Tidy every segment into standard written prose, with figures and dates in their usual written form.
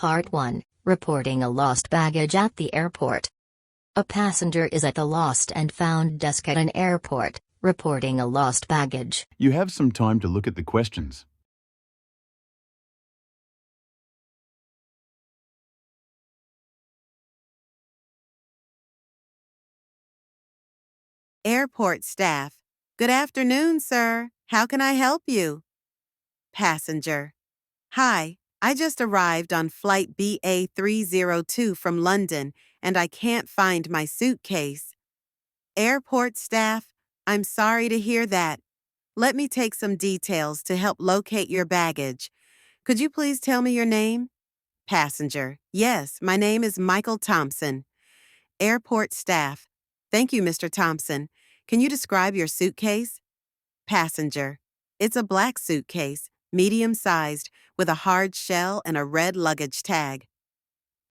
Part 1, Reporting a Lost Baggage at the Airport. A passenger is at the lost and found desk at an airport, reporting a lost baggage. You have some time to look at the questions. Airport staff. Good afternoon, sir. How can I help you? Passenger. Hi, I just arrived on flight BA302 from London and I can't find my suitcase. Airport staff. I'm sorry to hear that. Let me take some details to help locate your baggage. Could you please tell me your name? Passenger. Yes, my name is Michael Thompson. Airport staff. Thank you, Mr. Thompson. Can you describe your suitcase? Passenger. It's a black suitcase, medium-sized, with a hard shell and a red luggage tag.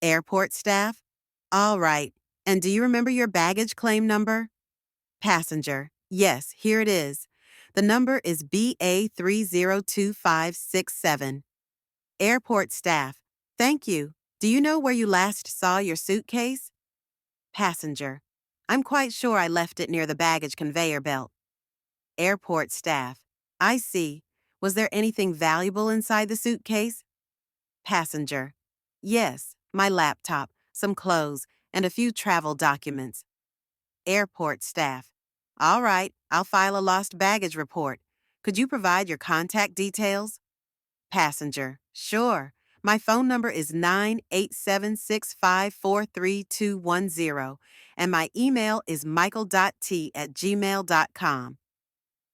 Airport staff. All right. And do you remember your baggage claim number? Passenger. Yes, here it is. The number is BA302567. Airport staff. Thank you. Do you know where you last saw your suitcase? Passenger. I'm quite sure I left it near the baggage conveyor belt. Airport staff. I see. Was there anything valuable inside the suitcase? Passenger. Yes, my laptop, some clothes, and a few travel documents. Airport staff. All right, I'll file a lost baggage report. Could you provide your contact details? Passenger. Sure. My phone number is 98765432210, and my email is michael.t@gmail.com.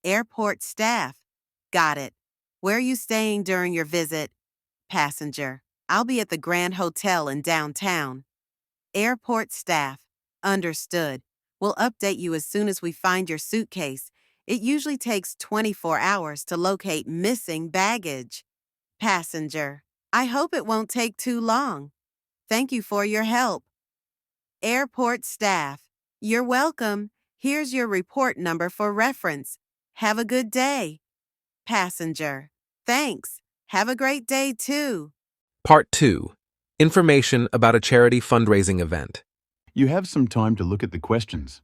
Airport staff. Got it. Where are you staying during your visit? Passenger. I'll be at the Grand Hotel in downtown. Airport staff. Understood. We'll update you as soon as we find your suitcase. It usually takes 24 hours to locate missing baggage. Passenger. I hope it won't take too long. Thank you for your help. Airport staff. You're welcome. Here's your report number for reference. Have a good day. Passenger. Thanks. Have a great day too. Part 2. Information about a charity fundraising event. You have some time to look at the questions.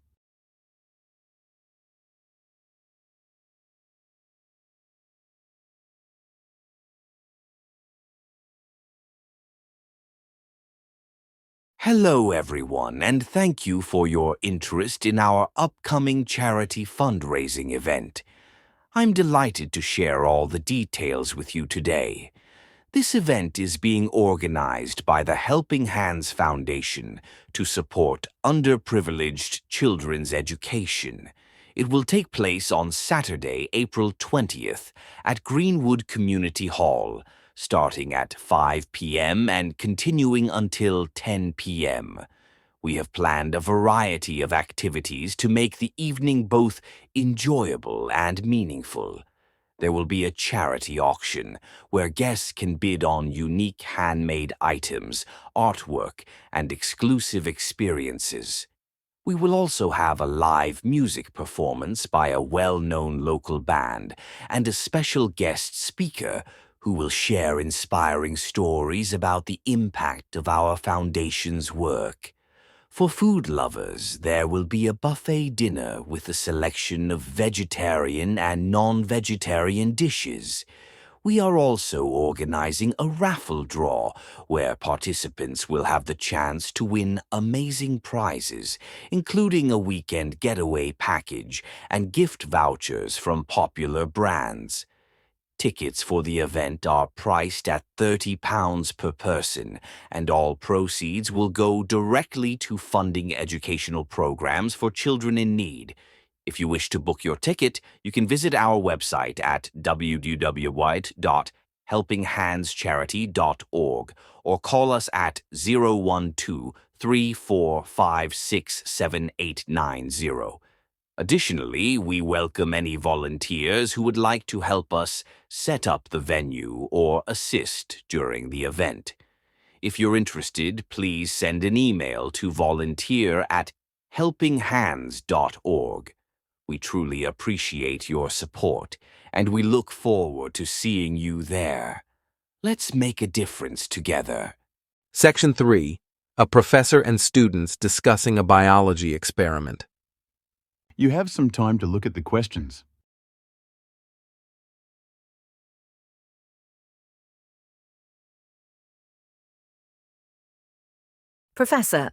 Hello, everyone, and thank you for your interest in our upcoming charity fundraising event. I'm delighted to share all the details with you today. This event is being organized by the Helping Hands Foundation to support underprivileged children's education. It will take place on Saturday, April 20th at Greenwood Community Hall, starting at 5 p.m. and continuing until 10 p.m. We have planned a variety of activities to make the evening both enjoyable and meaningful. There will be a charity auction where guests can bid on unique handmade items, artwork, and exclusive experiences. We will also have a live music performance by a well-known local band and a special guest speaker who will share inspiring stories about the impact of our foundation's work. For food lovers, there will be a buffet dinner with a selection of vegetarian and non-vegetarian dishes. We are also organizing a raffle draw where participants will have the chance to win amazing prizes, including a weekend getaway package and gift vouchers from popular brands. Tickets for the event are priced at £30 per person, and all proceeds will go directly to funding educational programs for children in need. If you wish to book your ticket, you can visit our website at www.helpinghandscharity.org or call us at 012-3456-7890. Additionally, we welcome any volunteers who would like to help us set up the venue or assist during the event. If you're interested, please send an email to volunteer@helpinghands.org. We truly appreciate your support, and we look forward to seeing you there. Let's make a difference together. Section 3. A professor and students discussing a biology experiment. You have some time to look at the questions. Professor,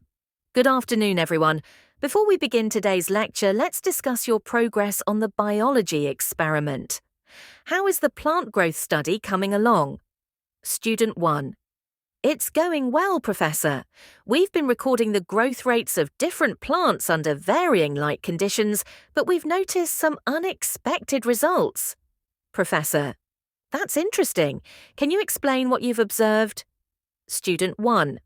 good afternoon, everyone. Before we begin today's lecture, let's discuss your progress on the biology experiment. How is the plant growth study coming along? Student 1. It's going well, Professor. We've been recording the growth rates of different plants under varying light conditions, but we've noticed some unexpected results. Professor, that's interesting. Can you explain what you've observed? Student 1.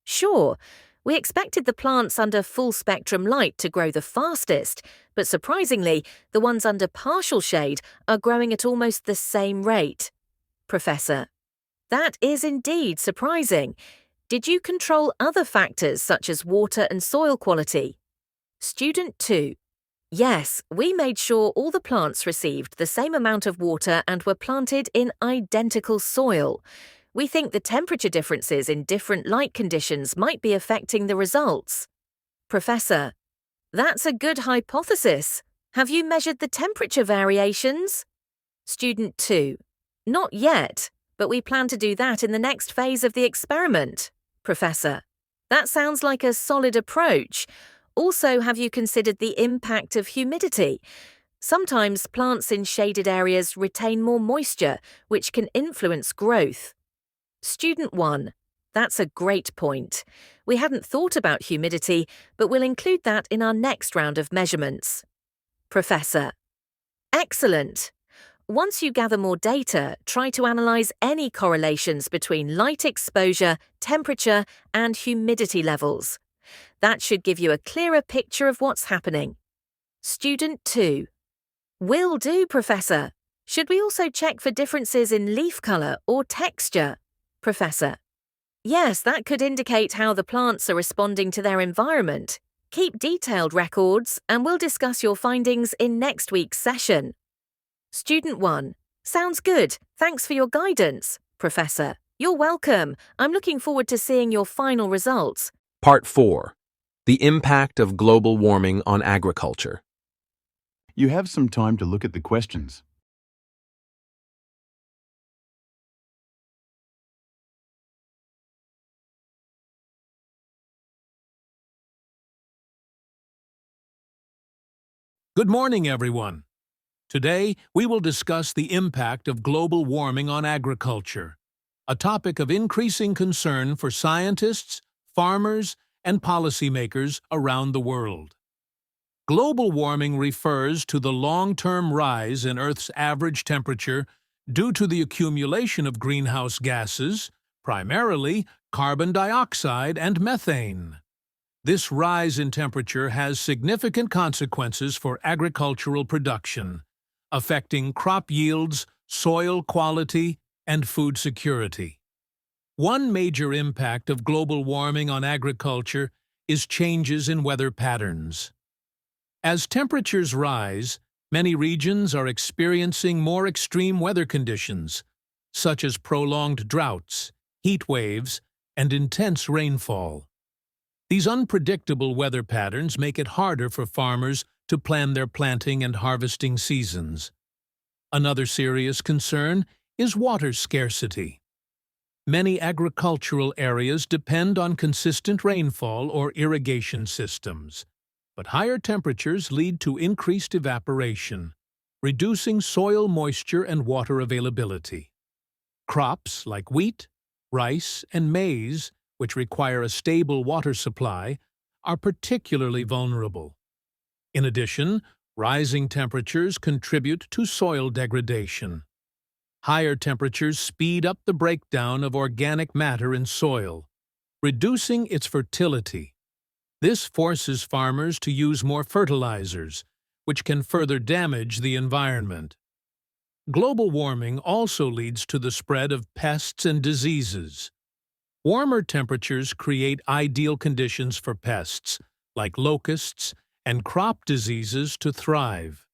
Sure. We expected the plants under full-spectrum light to grow the fastest, but surprisingly, the ones under partial shade are growing at almost the same rate. Professor, that is indeed surprising. Did you control other factors such as water and soil quality? Student 2. Yes, we made sure all the plants received the same amount of water and were planted in identical soil. We think the temperature differences in different light conditions might be affecting the results. Professor, that's a good hypothesis. Have you measured the temperature variations? Student 2. Not yet, but we plan to do that in the next phase of the experiment. Professor, that sounds like a solid approach. Also, have you considered the impact of humidity? Sometimes plants in shaded areas retain more moisture, which can influence growth. Student 1. That's a great point. We hadn't thought about humidity, but we'll include that in our next round of measurements. Professor. Excellent. Once you gather more data, try to analyze any correlations between light exposure, temperature, and humidity levels. That should give you a clearer picture of what's happening. Student 2. Will do, Professor. Should we also check for differences in leaf color or texture? Professor. Yes, that could indicate how the plants are responding to their environment. Keep detailed records, and we'll discuss your findings in next week's session. Student 1. Sounds good. Thanks for your guidance. Professor. You're welcome. I'm looking forward to seeing your final results. Part 4. The impact of global warming on agriculture. You have some time to look at the questions. Good morning, everyone. Today, we will discuss the impact of global warming on agriculture, a topic of increasing concern for scientists, farmers, and policymakers around the world. Global warming refers to the long-term rise in Earth's average temperature due to the accumulation of greenhouse gases, primarily carbon dioxide and methane. This rise in temperature has significant consequences for agricultural production, affecting crop yields, soil quality, and food security. One major impact of global warming on agriculture is changes in weather patterns. As temperatures rise, many regions are experiencing more extreme weather conditions, such as prolonged droughts, heat waves, and intense rainfall. These unpredictable weather patterns make it harder for farmers to plan their planting and harvesting seasons. Another serious concern is water scarcity. Many agricultural areas depend on consistent rainfall or irrigation systems, but higher temperatures lead to increased evaporation, reducing soil moisture and water availability. Crops like wheat, rice, and maize, which require a stable water supply, are particularly vulnerable. In addition, rising temperatures contribute to soil degradation. Higher temperatures speed up the breakdown of organic matter in soil, reducing its fertility. This forces farmers to use more fertilizers, which can further damage the environment. Global warming also leads to the spread of pests and diseases. Warmer temperatures create ideal conditions for pests, like locusts, and crop diseases to thrive.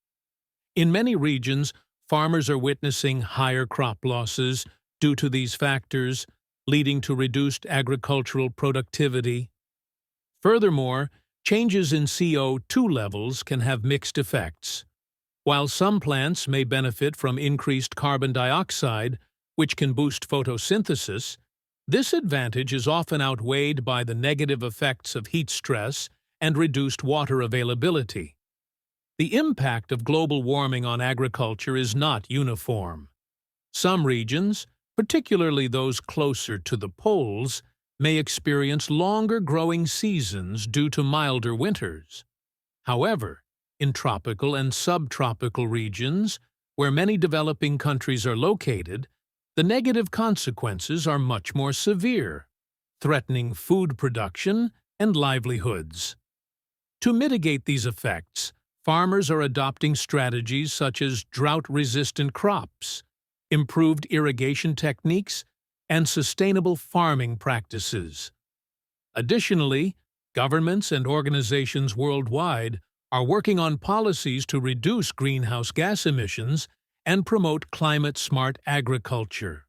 In many regions, farmers are witnessing higher crop losses due to these factors, leading to reduced agricultural productivity. Furthermore, changes in CO2 levels can have mixed effects. While some plants may benefit from increased carbon dioxide, which can boost photosynthesis, this advantage is often outweighed by the negative effects of heat stress and reduced water availability. The impact of global warming on agriculture is not uniform. Some regions, particularly those closer to the poles, may experience longer growing seasons due to milder winters. However, in tropical and subtropical regions, where many developing countries are located, the negative consequences are much more severe, threatening food production and livelihoods. To mitigate these effects, farmers are adopting strategies such as drought-resistant crops, improved irrigation techniques, and sustainable farming practices. Additionally, governments and organizations worldwide are working on policies to reduce greenhouse gas emissions and promote climate-smart agriculture.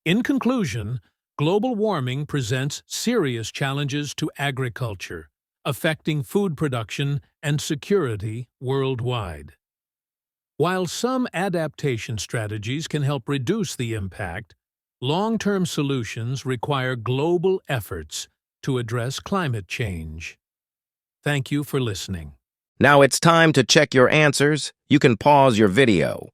In conclusion, global warming presents serious challenges to agriculture, affecting food production and security worldwide. While some adaptation strategies can help reduce the impact, long-term solutions require global efforts to address climate change. Thank you for listening. Now it's time to check your answers. You can pause your video.